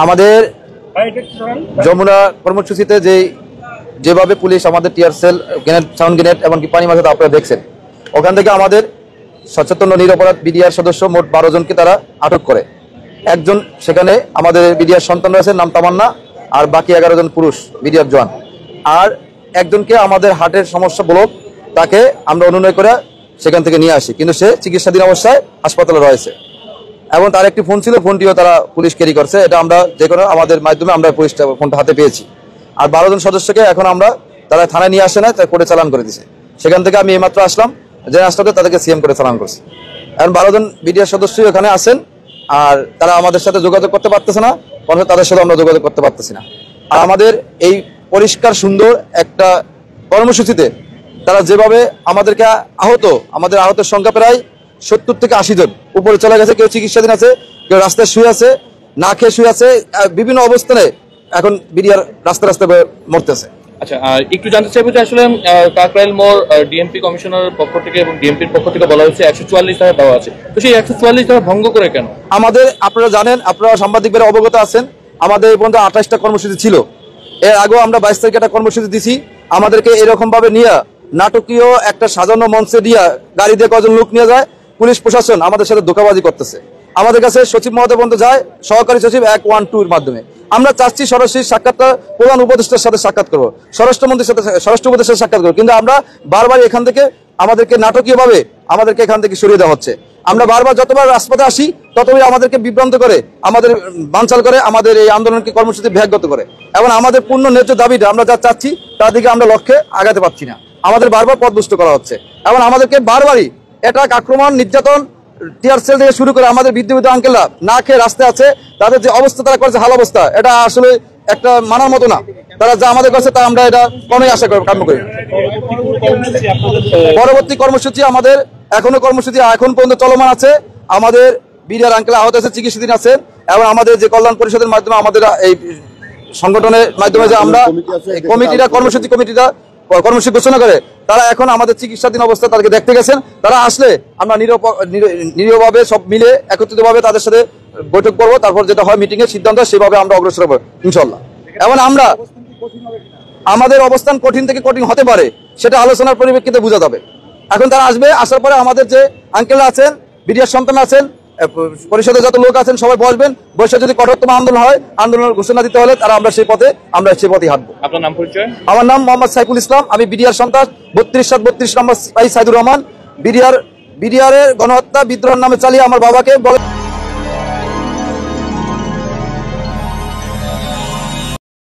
আমাদের যমুনা কর্মসূচিতে যেভাবে পুলিশ আমাদের tear shell, grenade, sound grenade এমনকি পানি মাথাতে আপনারা দেখছেন, ওখান থেকে আমাদের সচেতন নিরপরাধ বিডিআর সদস্য মোট 12 জনকে তারা আটক করে। একজন সেখানে আমাদের বিডিআর সন্তান রয়েছে, নাম তামান্না, আর বাকি 11 জন পুরুষ বিডিআর জওয়ান। আর একজনকে আমাদের হার্টের সমস্যা ব্লক, তাকে আমরা অনুনয় করে সেখান থেকে নিয়ে আসি, কিন্তু সে চিকিৎসাধীন অবস্থায় হাসপাতালে রয়েছে। এবং তার একটি ফোন ছিল, ফোনটিও তারা পুলিশ ক্যারি করছে। এটা আমরা যে কোনো আমাদের মাধ্যমে আমরা পুলিশটা ফোনটা হাতে পেয়েছি। আর 12 জন সদস্যকে এখন তারা থানায় নিয়ে আসে না, তাই কোর্টে চালান করে দিয়েছে। সেখান থেকে আমি এইমাত্র আসলাম, যে আসলে তাদেরকে সিএম করে চালান করছে। এখন 12 জন বিডিআর সদস্যই ওখানে আছেন, আর তারা আমাদের সাথে যোগাযোগ করতে পারতেছে না, তাদের সাথে আমরা যোগাযোগ করতে পারতেছি না। আর আমাদের এই পরিষ্কার সুন্দর একটা কর্মসূচিতে তারা যেভাবে আমাদেরকে আমাদের আহতের সংখ্যা প্রায় 70 থেকে 80 জন উপরে চলে গেছে। কেউ চিকিৎসাধীন আছে, কেউ রাস্তায় শুয়ে আছে, না খেয়ে শুয়ে আছে, বিভিন্ন অবস্থানে এখন বিডিআর রাস্তায় মরতেছে। আচ্ছা, একটু জানতে চাইবো যে আসলে কাকরাইল মোড় ডিএমপি কমিশনারের পক্ষ থেকে এবং ডিএমপির পক্ষ থেকে বলা হয়েছে 144 ধারা দেওয়া আছে, তো সেই 144 ধারা ভঙ্গ করে কেন? আমাদের, আপনারা জানেন, আপনারা সাংবাদিকরা অবগত আছেন, আমাদের এই পর্যন্ত 28টা কর্মসূচি ছিল। এর আগেও আমরা 22 তারিখে একটা কর্মসূচি দিছি। আমাদেরকে এরকম ভাবে নিয়ে নাটকীয় একটা সাজানো মঞ্চে দিয়ে গাড়ি দিয়ে কজন লোক নিয়ে যায়, পুলিশ প্রশাসন আমাদের সাথে ধোঁকাবাজি করতেছে। আমাদের কাছে সচিব মহোদয় পর্যন্ত যায়, সহকারী সচিব 112 এর মাধ্যমে। আমরা চাচ্ছি সরাসরি সাক্ষাৎটা প্রধান উপদেষ্টার সাথে সাক্ষাৎ করবো, স্বরাষ্ট্রমন্ত্রীর সাথে, স্বরাষ্ট্র উপদেষ্টার সাথে সাক্ষাৎ করবো, কিন্তু আমরা বারবার এখান থেকে আমাদেরকে নাটকীয়ভাবে আমাদেরকে এখান থেকে সরিয়ে দেওয়া হচ্ছে। আমরা বারবার যতবার রাজপথে আসি ততই আমাদেরকে বিভ্রান্ত করে, আমাদের বানচাল করে, আমাদের এই আন্দোলনকে কর্মসূচি ব্যাহত করে। এবং আমাদের পূর্ণ ন্যায্য দাবিটা আমরা যা চাচ্ছি তার দিকে আমরা লক্ষ্যে আগাতে পারছি না। আমাদের বারবার পথভ্রষ্ট করা হচ্ছে এবং আমাদেরকে বারবারই অ্যাটাক, আক্রমণ, নির্যাতন, টিয়ার সেল থেকে শুরু করে আমাদের বৃদ্ধ আঙ্কেলরা না খেয়ে রাস্তায় আছে, তাদের যে অবস্থা তারা করেছে, হাল অবস্থা, এটা আসলে একটা মানার মতো না। তারা যা আমাদের কাছে তা আমরা এটা কমই আশা কাম্য করি। পরবর্তী কর্মসূচি আমাদের এখনো কর্মসূচি এখন পর্যন্ত চলমান আছে। আমাদের বিডিআর আঙ্কেল আহত আছে, চিকিৎসাধীন আছেন, এবং আমাদের যে কল্যাণ পরিষদের মাধ্যমে, আমাদের এই সংগঠনের মাধ্যমে যে আমরা কমিটিটা কর্মসূচি ঘোষণা করে, তারা এখন আমাদের চিকিৎসাধীন অবস্থায় তাদেরকে দেখতে গেছেন। তারা আসলে আমরা নিরীহভাবে সব মিলে একত্রিতভাবে তাদের সাথে বৈঠক করবো, তারপর যেটা হয় মিটিং এর সিদ্ধান্ত, সেভাবে আমরা অগ্রসর হবো ইনশাল্লাহ। এবং আমাদের অবস্থান কঠিন থেকে কঠিন হতে পারে, সেটা আলোচনার পরিপ্রেক্ষিতে বোঝা যাবে। এখন তারা আসবে, আসার পরে আমাদের যে আঙ্কেল আছেন, বিডিআর সন্তান আছেন, পরিষদের যত লোক আছেন, সবাই বসবেন, বসে যদি কঠোরতম আন্দোলন হয়, আন্দোলনের ঘোষণা দিতে হলে আমরা সেই পথে হাঁটবো। আপনার নাম পরিচয়? আমার নাম মোহাম্মদ সাইফুল ইসলাম, আমি বিডিআর সন্তান, 32/32 নম্বর সাইদুর রহমান। বিডিআর এর গণহত্যা বিদ্রোহের নামে চালিয়ে আমার বাবাকে বলে